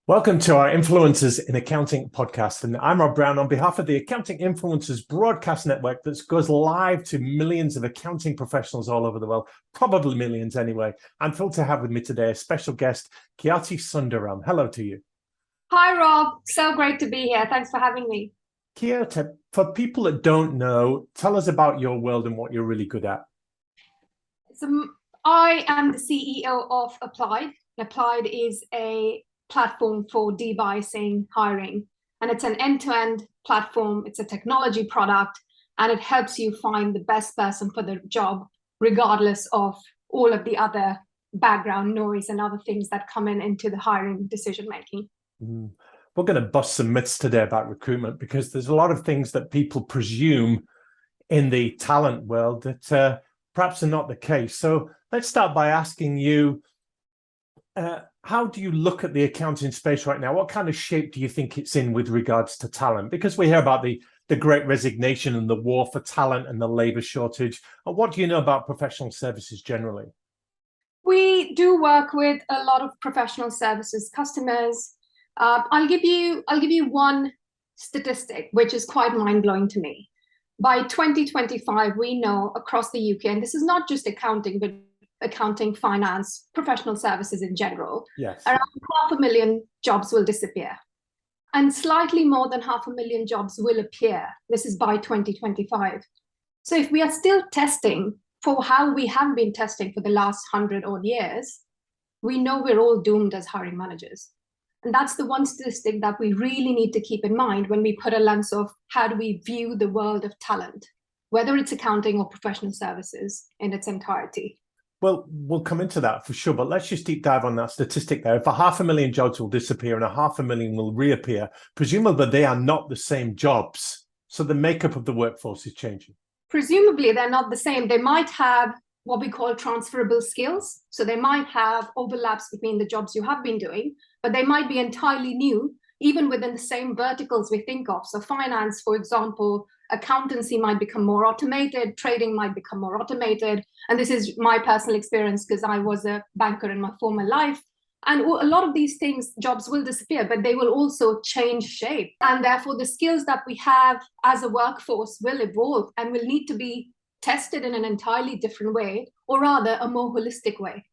Welcome to our Influencers in Accounting podcast. And I'm Rob Brown on behalf of the Accounting Influencers broadcast network that goes live to millions of accounting professionals all over the world, probably millions anyway. I'm thrilled to have with me today a special guest, Khyati Sundaram. Hello to you. Hi, Rob. So great to be here. Thanks for having me. Khyati, for people that don't know, tell us about your world and what you're really good at. So, I am the CEO of Applied. Applied is a platform for debiasing hiring, and it's an end-to-end platform. It's a technology product, and it helps you find the best person for the job, regardless of all of the other background noise and other things that come into the hiring decision making. We're going to bust some myths today about recruitment because there's a lot of things that people presume in the talent world that perhaps are not the case. So let's start by asking you, how do you look at the accounting space right now? What kind of shape do you think it's in with regards to talent? Because we hear about the great resignation and the war for talent and the labor shortage. What do you know about professional services generally? We do work with a lot of professional services customers. I'll give you one statistic, which is quite mind-blowing to me. By 2025, we know across the UK, and this is not just accounting, but accounting, finance, professional services in general, yes, around 500,000 jobs will disappear. And slightly more than 500,000 jobs will appear. This is by 2025. So if we are still testing for how we have been testing for the last 100 odd years, we know we're all doomed as hiring managers. And that's the one statistic that we really need to keep in mind when we put a lens of how do we view the world of talent, whether it's accounting or professional services in its entirety. Well, we'll come into that for sure, but let's just deep dive on that statistic there. If 500,000 jobs will disappear and 500,000 will reappear, presumably they are not the same jobs. So the makeup of the workforce is changing. Presumably they're not the same. They might have what we call transferable skills. So they might have overlaps between the jobs you have been doing, but they might be entirely new, even within the same verticals we think of. So finance, for example, accountancy might become more automated, trading might become more automated. And this is my personal experience because I was a banker in my former life. And a lot of these things, jobs will disappear, but they will also change shape. And therefore, the skills that we have as a workforce will evolve and will need to be tested in an entirely different way, or rather a more holistic way.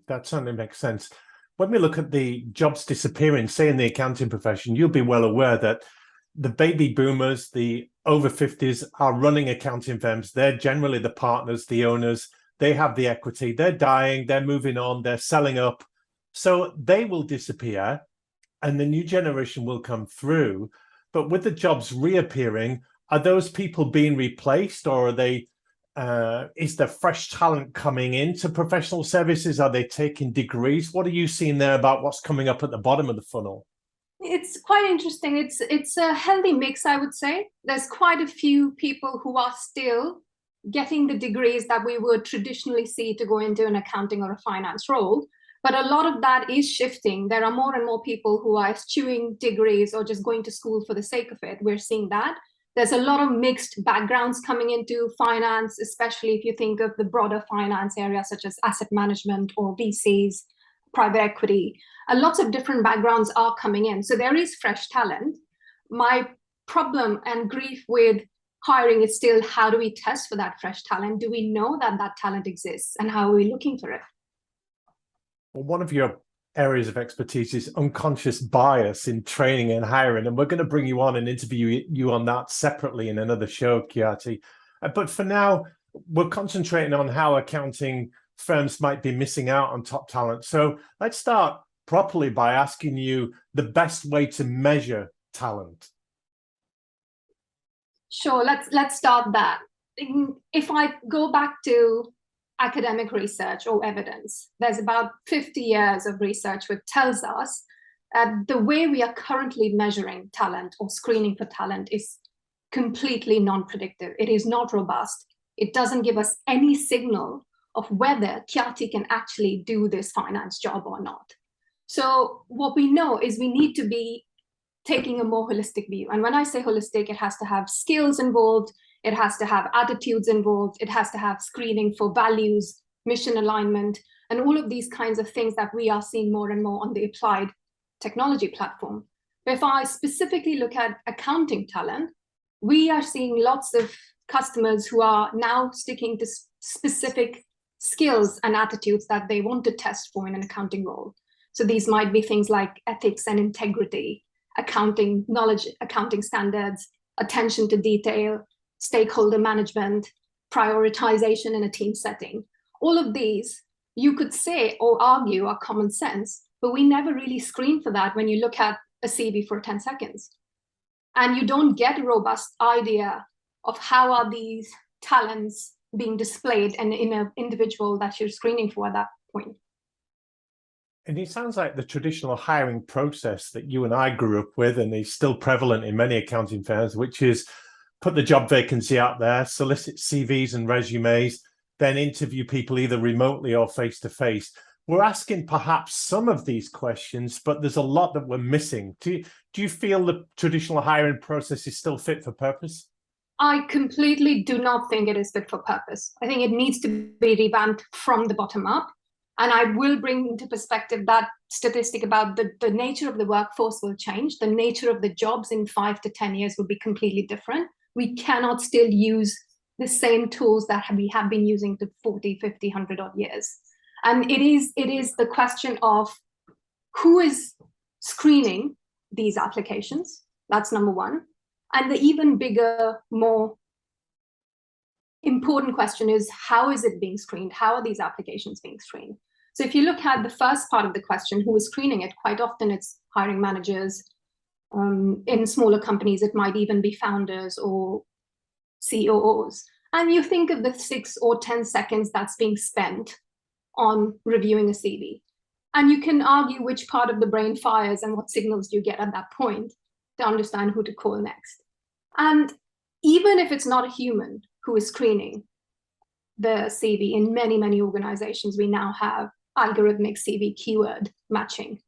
That certainly makes sense. When we look at the jobs disappearing, say in the accounting profession, you'll be well aware that the baby boomers, the over 50s are running accounting firms. They're generally the partners, the owners. They have the equity. They're dying. They're moving on. They're selling up. So they will disappear and the new generation will come through. But with the jobs reappearing, are those people being replaced, or are they? Is there fresh talent coming into professional services? Are they taking degrees? What are you seeing there about what's coming up at the bottom of the funnel? It's quite interesting. It's a healthy mix, I would say. There's quite a few people who are still getting the degrees that we would traditionally see to go into an accounting or a finance role. But a lot of that is shifting. There are more and more people who are eschewing degrees or just going to school for the sake of it. We're seeing that. There's a lot of mixed backgrounds coming into finance, especially if you think of the broader finance area, such as asset management or VCs, private equity. Lots of different backgrounds are coming in. So there is fresh talent. My problem and grief with hiring is still, how do we test for that fresh talent? Do we know that that talent exists, and how are we looking for it? Well, one of your areas of expertise is unconscious bias in training and hiring, and we're going to bring you on and interview you on that separately in another show, Khyati. But for now, we're concentrating on how accounting firms might be missing out on top talent. So let's start properly by asking you the best way to measure talent. Sure, let's start that. If I go back to academic research or evidence, there's about 50 years of research which tells us that the way we are currently measuring talent or screening for talent is completely non-predictive. It is not robust. It doesn't give us any signal of whether Khyati can actually do this finance job or not. So what we know is we need to be taking a more holistic view. And when I say holistic, it has to have skills involved, it has to have attitudes involved, it has to have screening for values, mission alignment, and all of these kinds of things that we are seeing more and more on the applied technology platform. But if I specifically look at accounting talent, we are seeing lots of customers who are now sticking to specific skills and attitudes that they want to test for in an accounting role. So these might be things like ethics and integrity, accounting knowledge, accounting standards, attention to detail, stakeholder management, prioritization in a team setting. All of these, you could say or argue, are common sense, but we never really screen for that when you look at a CV for 10 seconds. And you don't get a robust idea of how are these talents being displayed and in an individual that you're screening for at that point. And it sounds like the traditional hiring process that you and I grew up with, and is still prevalent in many accounting firms, which is put the job vacancy out there, solicit CVs and resumes, then interview people either remotely or face-to-face. We're asking perhaps some of these questions, but there's a lot that we're missing. Do you feel the traditional hiring process is still fit for purpose? I completely do not think it is fit for purpose. I think it needs to be revamped from the bottom up. And I will bring into perspective that statistic about the nature of the workforce will change. The nature of the jobs in 5 to 10 years will be completely different. We cannot still use the same tools that we have been using for 40, 50, 100 odd years. And it is the question of who is screening these applications. That's number one. And the even bigger, more important question is, how is it being screened? How are these applications being screened? So if you look at the first part of the question, who is screening it, quite often it's hiring managers. In smaller companies, it might even be founders or COOs. And you think of the 6 or 10 seconds that's being spent on reviewing a CV. And you can argue which part of the brain fires and what signals do you get at that point to understand who to call next. And even if it's not a human who is screening the CV, in many, many organizations, we now have algorithmic CV keyword matching.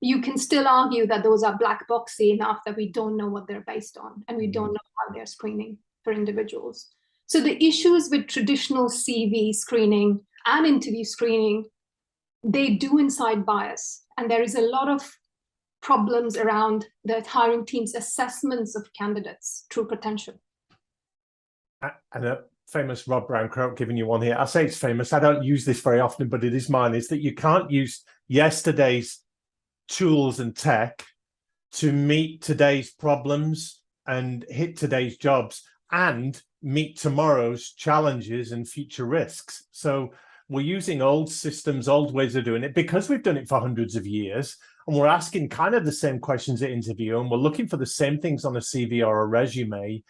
You can still argue that those are black boxy enough that we don't know what they're based on, and we don't know how they're screening for individuals. So the issues with traditional CV screening and interview screening, they do incite bias. And there is a lot of problems around the hiring team's assessments of candidates' true potential. And a famous Rob Brown quote, giving you one here. I say it's famous. I don't use this very often, but it is mine, is that you can't use yesterday's tools and tech to meet today's problems and hit today's jobs and meet tomorrow's challenges and future risks. So we're using old systems, old ways of doing it, because we've done it for hundreds of years, and we're asking kind of the same questions at interview, and we're looking for the same things on a CV or a resume.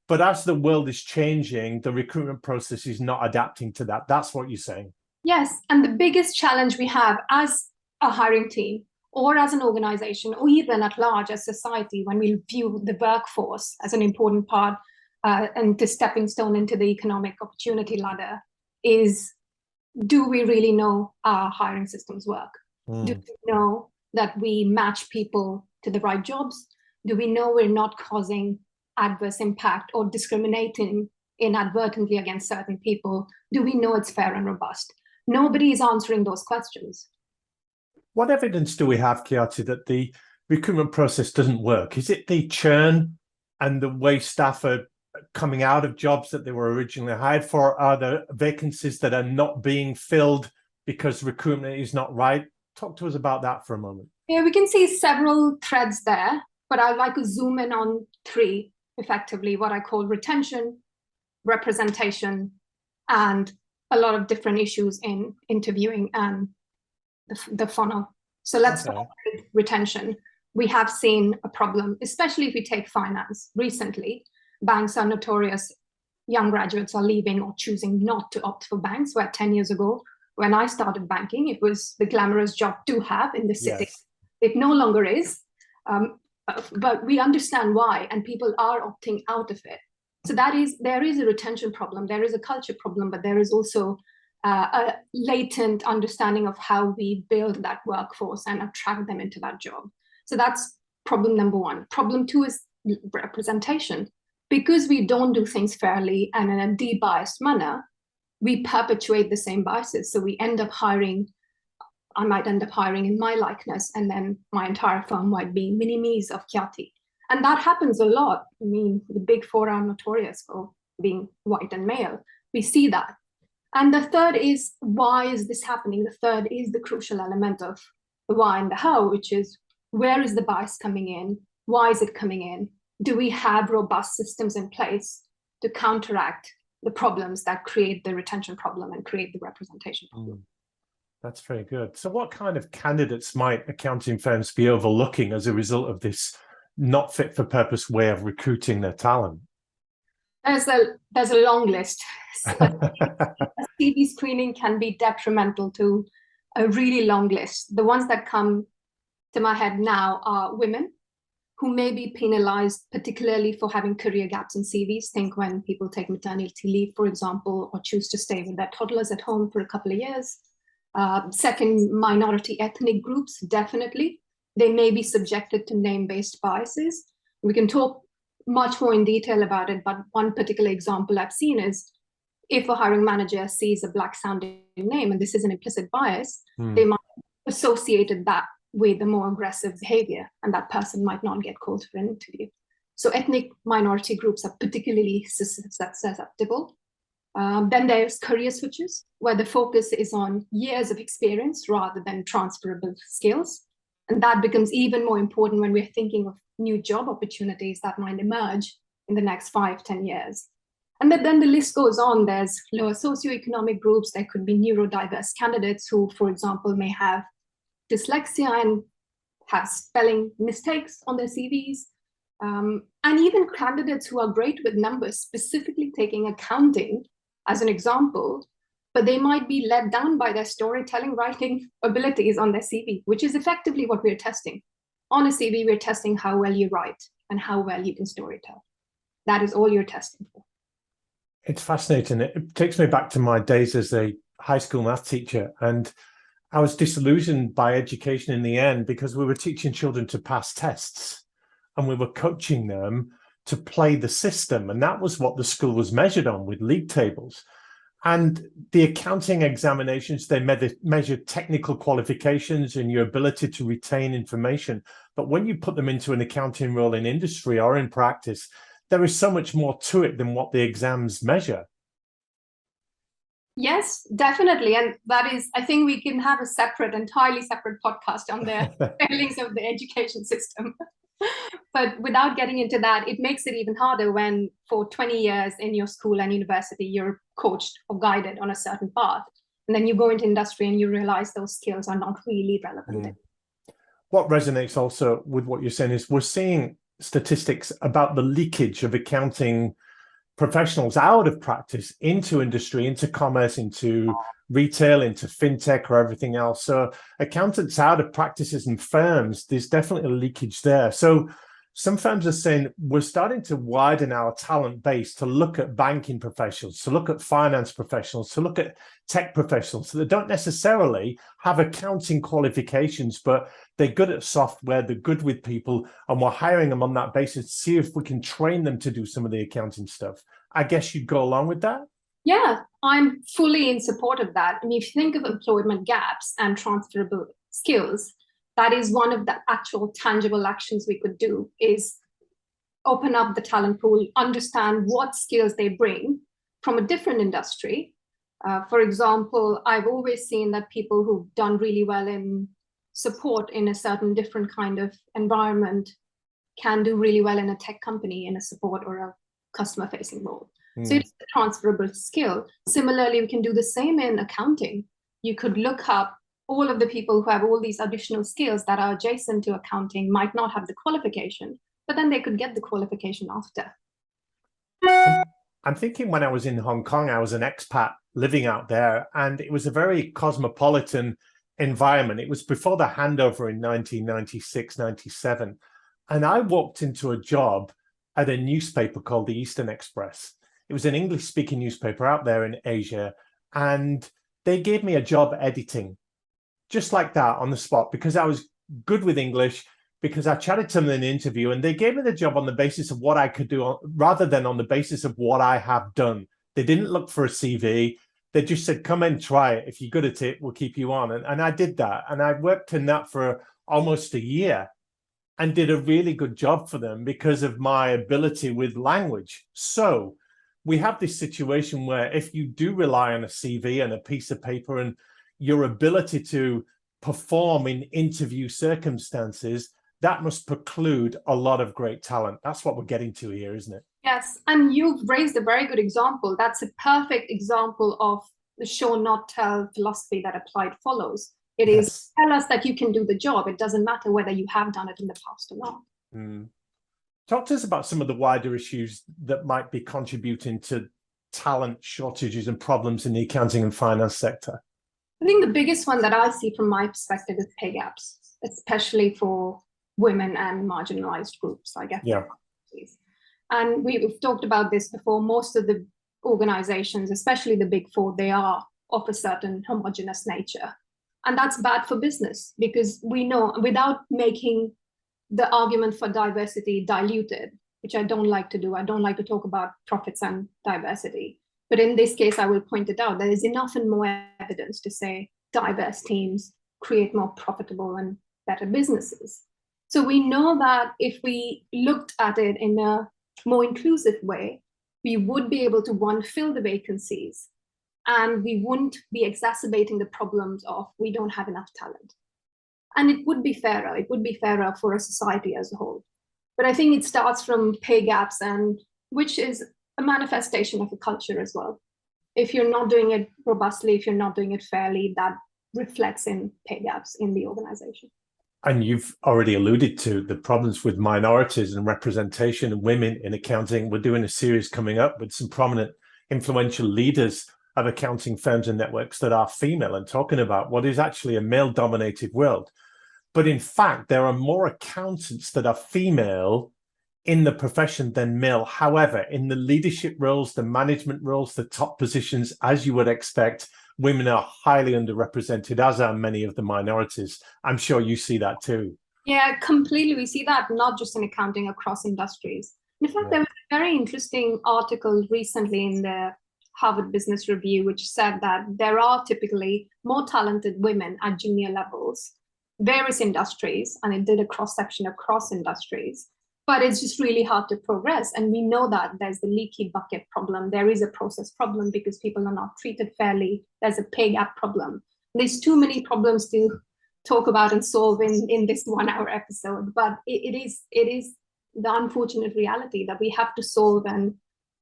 But as the world is changing, the recruitment process is not adapting to that. That's what you're saying. Yes, and the biggest challenge we have as a hiring team, or as an organization, or even at large as society, when we view the workforce as an important part and the stepping stone into the economic opportunity ladder, is, do we really know our hiring systems work? Do we know that we match people to the right jobs? Do we know we're not causing adverse impact or discriminating inadvertently against certain people? Do we know it's fair and robust? Nobody is answering those questions. What evidence do we have, Khyati, that the recruitment process doesn't work? Is it the churn and the way staff are coming out of jobs that they were originally hired for? Are there vacancies that are not being filled because recruitment is not right? Talk to us about that for a moment. Yeah, we can see several threads there, but I'd like to zoom in on 3, effectively, what I call retention, representation, and a lot of different issues in interviewing and the funnel. So let's start with retention. We have seen a problem, especially if we take finance. Recently, banks are notorious. Young graduates are leaving or choosing not to opt for banks, where 10 years ago, when I started banking, it was the glamorous job to have in the city. Yes. It no longer is, but we understand why, and people are opting out of it. So there is a retention problem, there is a culture problem, but there is also a latent understanding of how we build that workforce and attract them into that job. So that's problem number 1. Problem 2 is representation. Because we don't do things fairly and in a de-biased manner, we perpetuate the same biases. So we end up hiring I might end up hiring in my likeness, and then my entire firm might be mini-me's of Khyati. And that happens a lot. I mean, the big four are notorious for being white and male. We see that. And the third is, why is this happening? The third is the crucial element of the why and the how, which is, where is the bias coming in? Why is it coming in? Do we have robust systems in place to counteract the problems that create the retention problem and create the representation problem? That's very good. So what kind of candidates might accounting firms be overlooking as a result of this not fit for purpose way of recruiting their talent? There's a long list. CV screening can be detrimental to a really long list. The ones that come to my head now are women who may be penalized, particularly for having career gaps in CVs. Think when people take maternity leave, for example, or choose to stay with their toddlers at home for a couple of years. Second, minority ethnic groups, definitely. They may be subjected to name-based biases. We can talk much more in detail about it, but one particular example I've seen is if a hiring manager sees a black-sounding name, and this is an implicit bias, they might associate that with a more aggressive behavior, and that person might not get called for an interview. So ethnic minority groups are particularly susceptible. Then there's career switches, where the focus is on years of experience rather than transferable skills. And that becomes even more important when we're thinking of new job opportunities that might emerge in the next 5-10 years. And then the list goes on. There's lower socioeconomic groups. There could be neurodiverse candidates who, for example, may have dyslexia and have spelling mistakes on their CVs. And even candidates who are great with numbers, specifically taking accounting as an example, but they might be let down by their storytelling writing abilities on their CV, which is effectively what we're testing. On a CV, we're testing how well you write and how well you can storytell. That is all you're testing for. It's fascinating. It takes me back to my days as a high school math teacher, and I was disillusioned by education in the end because we were teaching children to pass tests and we were coaching them to play the system. And that was what the school was measured on, with league tables. And the accounting examinations, they measured technical qualifications and your ability to retain information. But when you put them into an accounting role in industry or in practice, there is so much more to it than what the exams measure. Yes, definitely. And that is, I think we can have a entirely separate podcast on the failings of the education system. But without getting into that, it makes it even harder when for 20 years in your school and university, you're coached or guided on a certain path. And then you go into industry and you realize those skills are not really relevant. What resonates also with what you're saying is we're seeing statistics about the leakage of accounting professionals out of practice into industry, into commerce, into retail, into fintech, or everything else. So accountants out of practices and firms, there's definitely a leakage there. So some firms are saying we're starting to widen our talent base to look at banking professionals, to look at finance professionals, to look at tech professionals that don't necessarily have accounting qualifications, but they're good at software, they're good with people, and we're hiring them on that basis to see if we can train them to do some of the accounting stuff. I guess you'd go along with that? Yeah, I'm fully in support of that. I mean, if you think of employment gaps and transferable skills, that is one of the actual tangible actions we could do, is open up the talent pool, understand what skills they bring from a different industry. For example, I've always seen that people who've done really well in support in a certain different kind of environment can do really well in a tech company in a support or a customer facing role. So it's a transferable skill. Similarly, we can do the same in accounting. You could look up all of the people who have all these additional skills that are adjacent to accounting, might not have the qualification, but then they could get the qualification after. I'm thinking when I was in Hong Kong, I was an expat living out there, and it was a very cosmopolitan environment. It was before the handover in 1996, 97. And I walked into a job at a newspaper called the Eastern Express. It was an English-speaking newspaper out there in Asia, and they gave me a job editing, just like that, on the spot, because I was good with English, because I chatted to them in an interview, and they gave me the job on the basis of what I could do rather than on the basis of what I have done. They didn't look for a CV. They just said, come and try it. If you're good at it, we'll keep you on. And I did that. And I worked in that for almost a year and did a really good job for them because of my ability with language. So we have this situation where if you do rely on a CV and a piece of paper and your ability to perform in interview circumstances, that must preclude a lot of great talent. That's what we're getting to here, isn't it? Yes, and you've raised a very good example. That's a perfect example of the show not tell philosophy that Applied follows. It is tell us that you can do the job. It doesn't matter whether you have done it in the past or not. Talk to us about some of the wider issues that might be contributing to talent shortages and problems in the accounting and finance sector. I think the biggest one that I see from my perspective is pay gaps, especially for women and marginalized groups, I guess. Yeah. And we've talked about this before. Most of the organizations, especially the big four, they are of a certain homogeneous nature. And that's bad for business because we know, without making the argument for diversity diluted, which I don't like to do, I don't like to talk about profits and diversity. But in this case, I will point it out. There is enough and more evidence to say diverse teams create more profitable and better businesses. So we know that if we looked at it in a more inclusive way, we would be able to, one, fill the vacancies, and we wouldn't be exacerbating the problems of we don't have enough talent. And it would be fairer. It would be fairer for a society as a whole. But I think it starts from pay gaps, and which is a manifestation of a culture as well. If you're not doing it robustly, if you're not doing it fairly, that reflects in pay gaps in the organization. And you've already alluded to the problems with minorities and representation and women in accounting. We're doing a series coming up with some prominent, influential leaders of accounting firms and networks that are female and talking about what is actually a male-dominated world. But in fact, there are more accountants that are female in the profession than male. However, in the leadership roles, the management roles, the top positions, as you would expect, women are highly underrepresented, as are many of the minorities. I'm sure you see that too. Yeah, completely. We see that not just in accounting, across industries. In fact, there was a very interesting article recently in the Harvard Business Review, which said that there are typically more talented women at junior levels, various industries, and it did a cross-section across industries. But it's just really hard to progress. And we know that there's the leaky bucket problem. There is a process problem because people are not treated fairly. There's a pay gap problem. There's too many problems to talk about and solve in this 1 hour episode. But it is the unfortunate reality that we have to solve and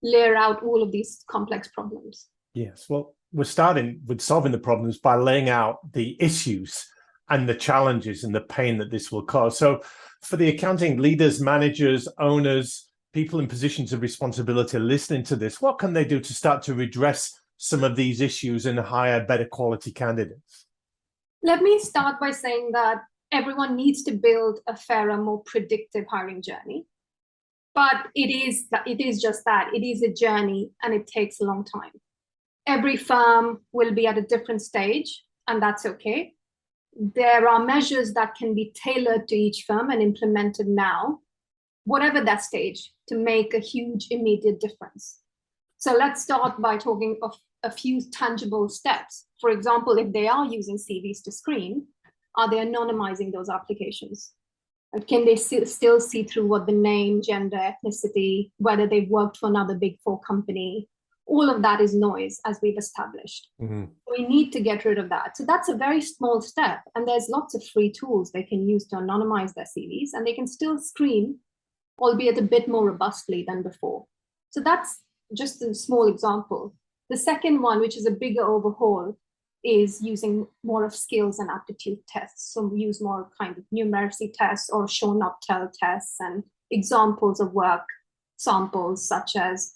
layer out all of these complex problems. Yes, well, we're starting with solving the problems by laying out the issues and the challenges and the pain that this will cause. So for the accounting leaders, managers, owners, people in positions of responsibility listening to this, what can they do to start to redress some of these issues and hire better quality candidates? Let me start by saying that everyone needs to build a fairer, more predictive hiring journey. But it is just that. It is a journey and it takes a long time. Every firm will be at a different stage, and that's okay. There are measures that can be tailored to each firm and implemented now, whatever that stage, to make a huge immediate difference. So let's start by talking of a few tangible steps. For example, if they are using CVs to screen, are they anonymizing those applications? Can they still see through what the name, gender, ethnicity, whether they've worked for another big four company? All of that is noise, as we've established. Mm-hmm. We need to get rid of that. So that's a very small step. And there's lots of free tools they can use to anonymize their CVs, and they can still screen, albeit a bit more robustly than before. So that's just a small example. The second one, which is a bigger overhaul, is using more of skills and aptitude tests. So we use more kind of numeracy tests or show not tell tests and examples of work samples, such as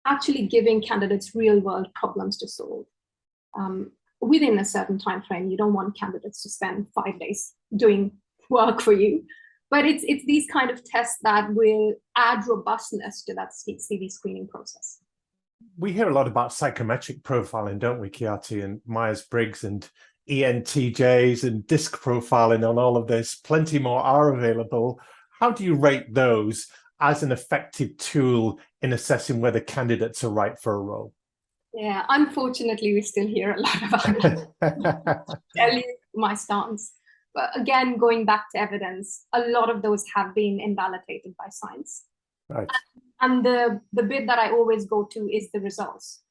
actually giving candidates real world problems to solve within a certain time frame. You don't want candidates to spend 5 days doing work for you, but it's these kind of tests that will add robustness to that CV screening process. We hear a lot about psychometric profiling, don't we, Khyati, and Myers-Briggs and ENTJs and disc profiling on all of this. Plenty more are available. How do you rate those as an effective tool in assessing whether candidates are right for a role? Yeah, unfortunately, we still hear a lot about that. Tell you my stance. But again, going back to evidence, a lot of those have been invalidated by science. Right. And the bit that I always go to is the results.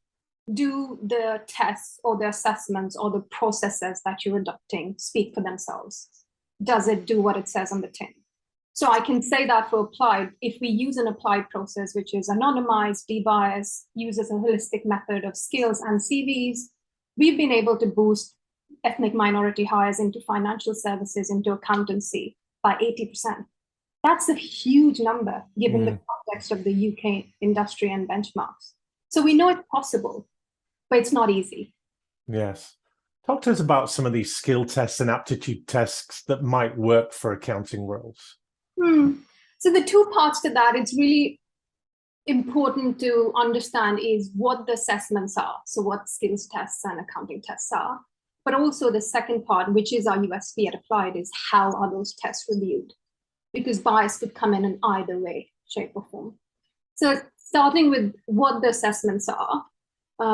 Do the tests or the assessments or the processes that you're adopting speak for themselves? Does it do what it says on the tin? So I can say that for applied, if we use an applied process, which is anonymized, debiased, uses a holistic method of skills and CVs, we've been able to boost ethnic minority hires into financial services, into accountancy by 80%. That's a huge number given the context of the UK industry and benchmarks. So we know it's possible, but it's not easy. Yes. Talk to us about some of these skill tests and aptitude tests that might work for accounting roles. So the two parts to that, it's really important to understand is what the assessments are. So what skills tests and accounting tests are. But also the second part, which is our USP at Applied, is how are those tests reviewed? Because bias could come in either way, shape or form. So starting with what the assessments are,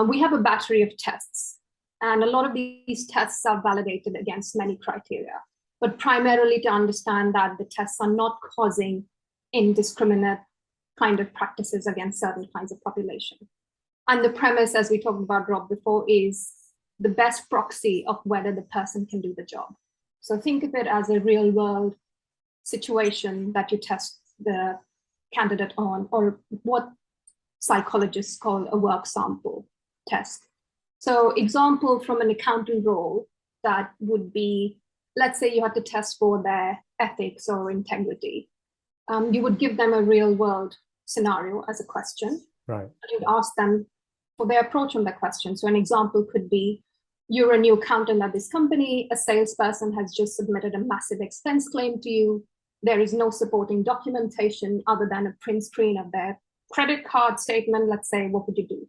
we have a battery of tests. And a lot of these tests are validated against many criteria, but primarily to understand that the tests are not causing indiscriminate kind of practices against certain kinds of population. And the premise, as we talked about, Rob, before, is the best proxy of whether the person can do the job. So think of it as a real world situation that you test the candidate on, or what psychologists call a work sample test. So example from an accountant role, that would be, let's say you had to test for their ethics or integrity. You would give them a real world scenario as a question. Right. You'd ask them for their approach on that question. So an example could be, you're a new accountant at this company, a salesperson has just submitted a massive expense claim to you. There is no supporting documentation other than a print screen of their credit card statement. Let's say, what would you do?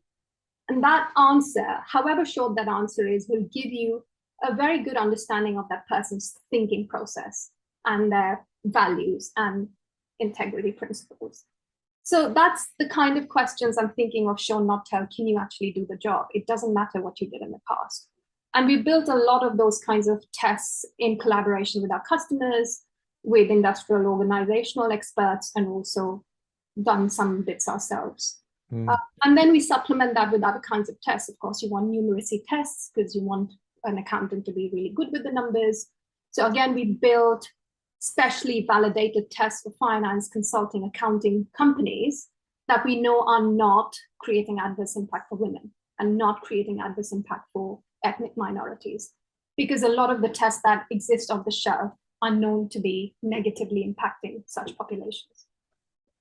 And that answer, however short that answer is, will give you a very good understanding of that person's thinking process and their values and integrity principles. So that's the kind of questions I'm thinking of: show, not tell. Can you actually do the job? It doesn't matter what you did in the past. And we built a lot of those kinds of tests in collaboration with our customers, with industrial organizational experts, and also done some bits ourselves. And then we supplement that with other kinds of tests. Of course, you want numeracy tests because you want an accountant to be really good with the numbers. So again, we built specially validated tests for finance, consulting, accounting companies that we know are not creating adverse impact for women and not creating adverse impact for ethnic minorities. Because a lot of the tests that exist off the shelf are known to be negatively impacting such populations.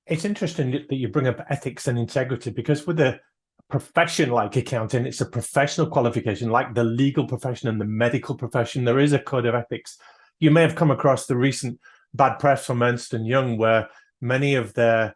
It's interesting that you bring up ethics and integrity, because with a profession like accounting, it's a professional qualification, like the legal profession and the medical profession. There is a code of ethics. You may have come across the recent bad press from Ernst & Young, where many of their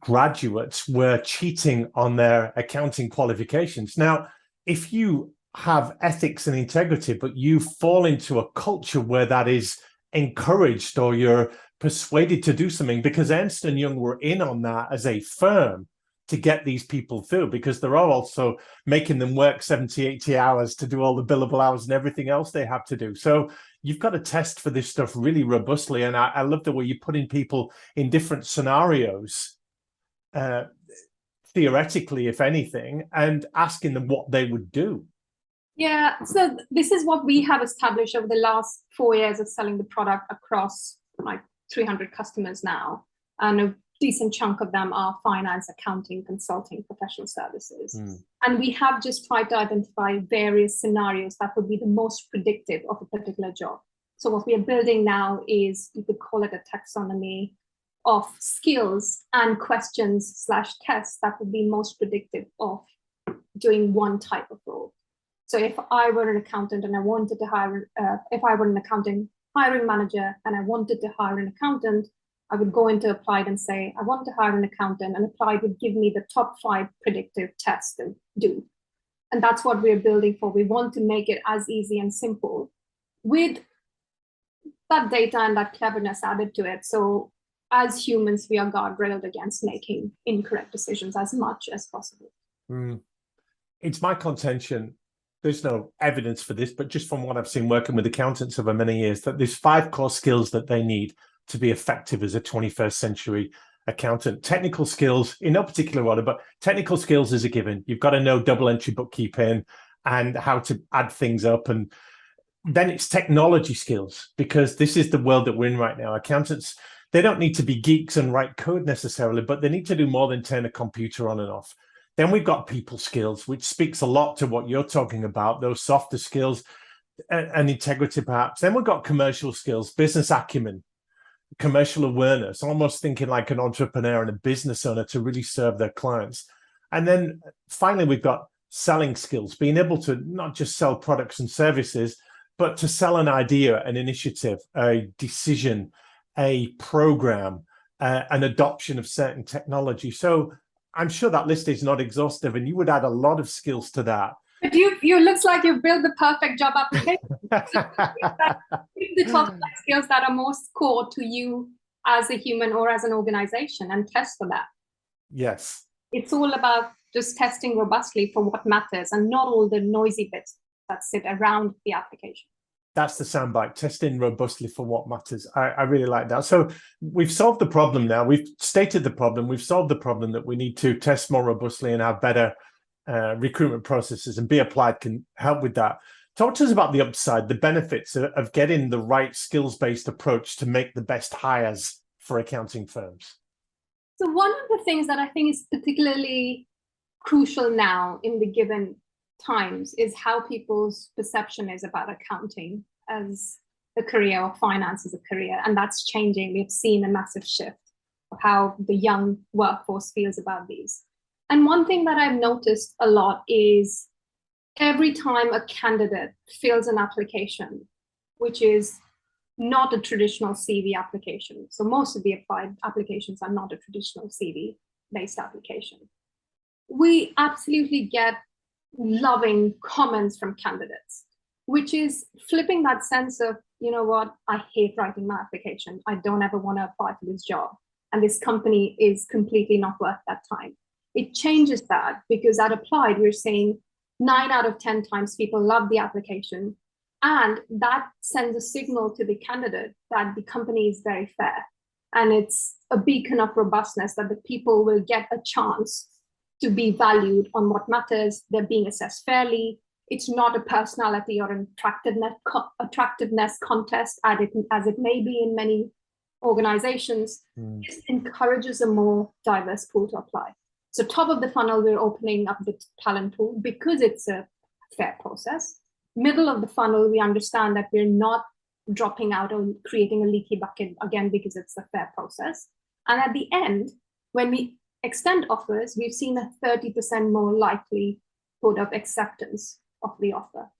graduates were cheating on their accounting qualifications. Now, if you have ethics and integrity, but you fall into a culture where that is encouraged, or you're persuaded to do something, because Ernst & Young were in on that as a firm to get these people through, because they're also making them work 70, 80 hours to do all the billable hours and everything else they have to do. So you've got to test for this stuff really robustly. And I love the way you're putting people in different scenarios, theoretically, if anything, and asking them what they would do. Yeah, so this is what we have established over the last 4 years of selling the product across like 300 customers now. And a decent chunk of them are finance, accounting, consulting, professional services. And we have just tried to identify various scenarios that would be the most predictive of a particular job. So what we are building now is, you could call it a taxonomy of skills and questions / tests that would be most predictive of doing one type of role. So if I were an accountant and I wanted to hire, if I were an accounting hiring manager and I wanted to hire an accountant, I would go into Applied and say, I want to hire an accountant, and Applied would give me the top 5 predictive tests to do. And that's what we're building for. We want to make it as easy and simple with that data and that cleverness added to it. So as humans, we are guardrailed against making incorrect decisions as much as possible. It's my contention, there's no evidence for this, but just from what I've seen working with accountants over many years, that there's 5 core skills that they need to be effective as a 21st century accountant. Technical skills in no particular order, but technical skills is a given. You've got to know double entry bookkeeping and how to add things up. And then it's technology skills, because this is the world that we're in right now. Accountants, they don't need to be geeks and write code necessarily, but they need to do more than turn a computer on and off. Then we've got people skills, which speaks a lot to what you're talking about, those softer skills and integrity perhaps. Then we've got commercial skills, business acumen, commercial awareness, almost thinking like an entrepreneur and a business owner to really serve their clients. And then finally, we've got selling skills, being able to not just sell products and services, but to sell an idea, an initiative, a decision, a program, an adoption of certain technology. So I'm sure that list is not exhaustive, and you would add a lot of skills to that. But you looks like you've built the perfect job application. The top 5 skills that are most core to you as a human or as an organization, and test for that. Yes. It's all about just testing robustly for what matters and not all the noisy bits that sit around the application. That's the soundbite, testing robustly for what matters. I really like that. So we've solved the problem now. We've stated the problem. We've solved the problem that we need to test more robustly and have better recruitment processes, and Be Applied can help with that. Talk to us about the upside, the benefits of getting the right skills-based approach to make the best hires for accounting firms. So one of the things that I think is particularly crucial now in the given times is how people's perception is about accounting as a career or finance as a career. And that's changing. We've seen a massive shift of how the young workforce feels about these. And one thing that I've noticed a lot is every time a candidate fills an application, which is not a traditional CV application. So most of the applied applications are not a traditional CV-based application. We absolutely get loving comments from candidates, which is flipping that sense of, you know what, I hate writing my application. I don't ever want to apply for this job. And this company is completely not worth that time. It changes that, because at Applied, we're saying 9 out of 10 times people love the application. And that sends a signal to the candidate that the company is very fair. And it's a beacon of robustness that the people will get a chance to be valued on what matters. They're being assessed fairly. It's not a personality or an attractiveness contest as it may be in many organizations. This encourages a more diverse pool to apply. So top of the funnel, we're opening up the talent pool because it's a fair process. Middle of the funnel, we understand that we're not dropping out or creating a leaky bucket again because it's a fair process. And at the end, when we extend offers, we've seen a 30% more likelihood of acceptance of the offer.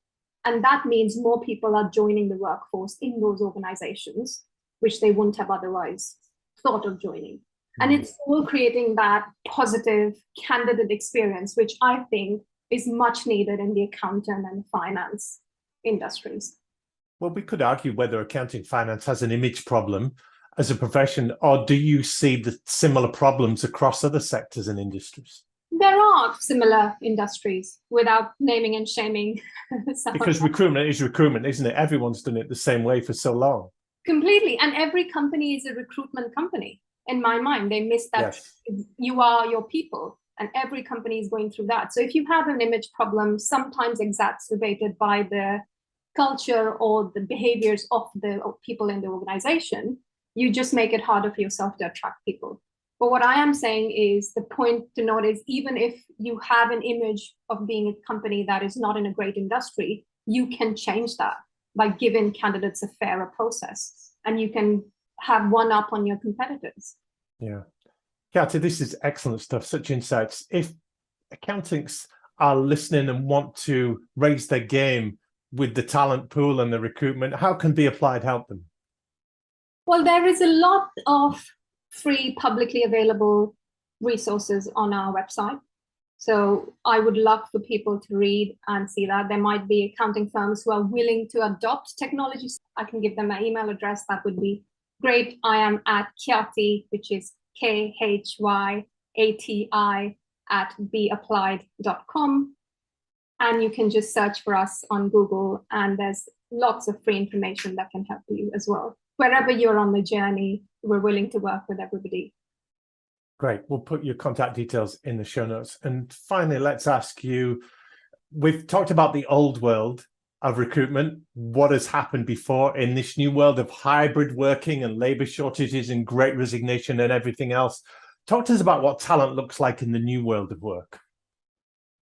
And that means more people are joining the workforce in those organizations, which they wouldn't have otherwise thought of joining. And it's all creating that positive candidate experience, which I think is much needed in the accounting and finance industries. Well, we could argue whether accounting finance has an image problem as a profession, or do you see the similar problems across other sectors and industries? There are similar industries, without naming and shaming. Because recruitment is recruitment, isn't it? Everyone's done it the same way for so long. Completely. And every company is a recruitment company. In my mind, they miss that. Yes. You are your people, and every company is going through that. So if you have an image problem, sometimes exacerbated by the culture or the behaviors of the people in the organization, you just make it harder for yourself to attract people. But what I am saying is, the point to note is, even if you have an image of being a company that is not in a great industry, you can change that by giving candidates a fairer process, and you can have one up on your competitors. Yeah. Khyati, this is excellent stuff, such insights. If accountants are listening and want to raise their game with the talent pool and the recruitment, how can Be Applied help them? Well, there is a lot of free publicly available resources on our website. So I would love for people to read and see that. There might be accounting firms who are willing to adopt technologies. I can give them my email address. That would be great. I am at Khyati, which is KHYATI @beapplied.com. And you can just search for us on Google, and there's lots of free information that can help you as well. Wherever you're on the journey, we're willing to work with everybody. Great. We'll put your contact details in the show notes. And finally, let's ask you, we've talked about the old world of recruitment, what has happened before in this new world of hybrid working and labor shortages and great resignation and everything else. Talk to us about what talent looks like in the new world of work.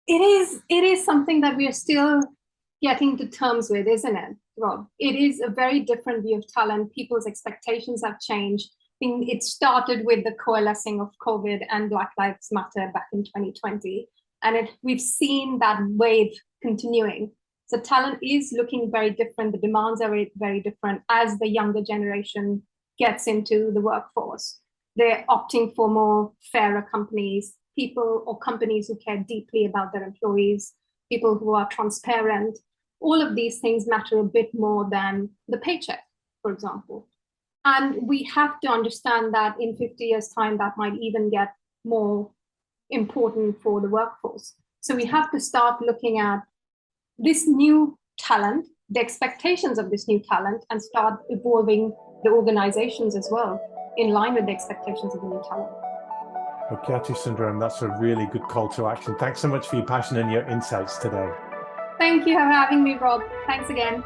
It is something that we are still getting to terms with, isn't it, Rob? It is a very different view of talent. People's expectations have changed. I think it started with the coalescing of COVID and Black Lives Matter back in 2020. And we've seen that wave continuing. So talent is looking very different. The demands are very, very different as the younger generation gets into the workforce. They're opting for more fairer companies, people or companies who care deeply about their employees, people who are transparent. All of these things matter a bit more than the paycheck, for example. And we have to understand that in 50 years' time, that might even get more important for the workforce. So we have to start looking at this new talent, the expectations of this new talent, and start evolving the organizations as well in line with the expectations of the new talent. Well, Khyati Sundaram, that's a really good call to action. Thanks so much for your passion and your insights today. Thank you for having me, Rob. Thanks again.